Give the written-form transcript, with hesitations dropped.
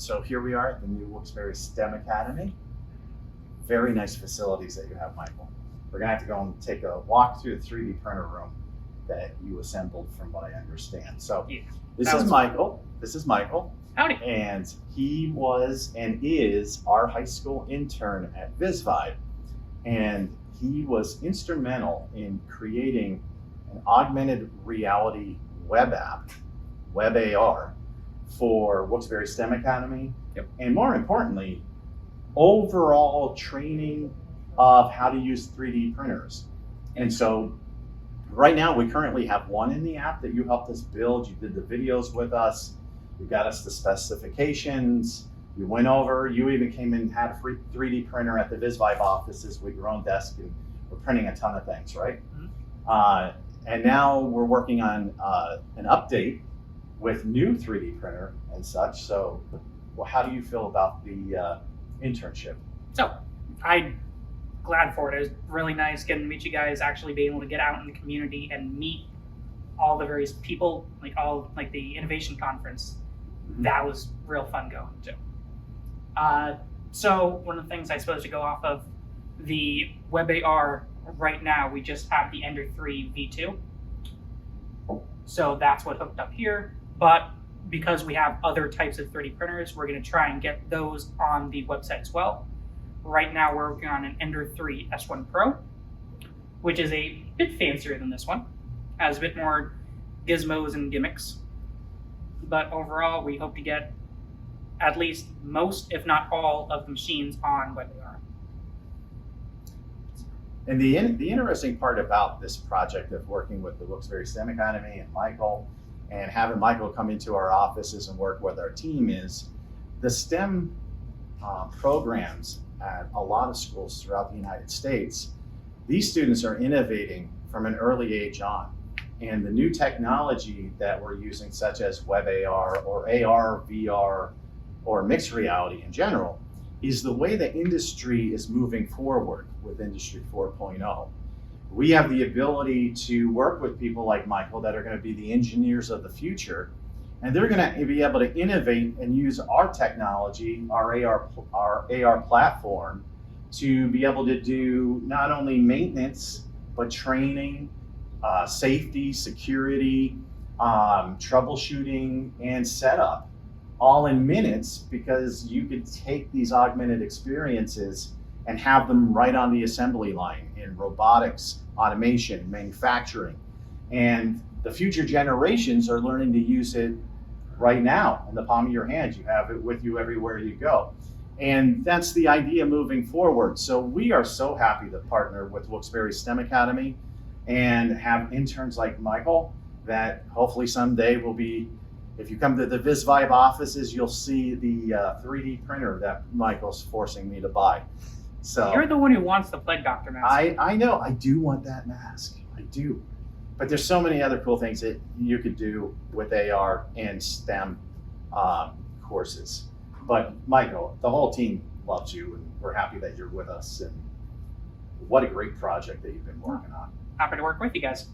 So here we are at the new Wilkes-Barre STEM Academy. Very nice facilities that you have, Michael. We're gonna have to go and take a walk through the 3D printer room that you assembled from what I understand. So Yeah, this is Michael. This is Michael. howdy. And he was and is our high school intern at VizVibe. And he was instrumental in creating an augmented reality web app, Web AR, for Wilkes-Barre STEM Academy. Yep. And more importantly, overall training of how to use 3D printers. And so right now we currently have one in the app that you helped us build. You did the videos with us. You got us the specifications. You went over, you even came in and had a free 3D printer at the VizVibe offices with your own desk, and we're printing a ton of things, right? Mm-hmm. And now we're working on an update with new 3D printer and such. So well, how do you feel about the internship? So, I'm glad for it. It was really nice getting to meet you guys, actually being able to get out in the community and meet all the various people, like the innovation conference. That was real fun going to. So one of the things I suppose to go off of the Web AR right now, we just have the Ender 3 V2. So that's what hooked up here. But because we have other types of 3D printers, we're going to try and get those on the website as well. Right now we're working on an Ender 3 S1 Pro, which is a bit fancier than this one. Has a bit more gizmos and gimmicks. But overall, we hope to get at least most, if not all, of the machines on Web AR. And the interesting part about this project of working with the Wilkes-Barre STEM Academy and Michael, and having Michael come into our offices and work with our team, is the STEM programs at a lot of schools throughout the United States. These students are innovating from an early age on. And the new technology that we're using, such as Web AR or AR, VR, or mixed reality in general, is the way the industry is moving forward with Industry 4.0. We have the ability to work with people like Michael that are going to be the engineers of the future, and they're going to be able to innovate and use our technology, our AR platform, to be able to do not only maintenance, but training, safety, security, troubleshooting, and setup, all in minutes, because you could take these augmented experiences and have them right on the assembly line in robotics, automation, manufacturing. And the future generations are learning to use it right now in the palm of your hand. You have it with you everywhere you go. And that's the idea moving forward. So we are so happy to partner with Wilkes-Barre STEM Academy and have interns like Michael that hopefully someday will be, if you come to the VizVibe offices, you'll see the 3D printer that Michael's forcing me to buy. So You're the one who wants the Plague Doctor mask. I know, I do want that mask, I do. But there's so many other cool things that you could do with AR and STEM courses. But Michael, the whole team loves you, and we're happy that you're with us, and what a great project that you've been working on. Happy to work with you guys.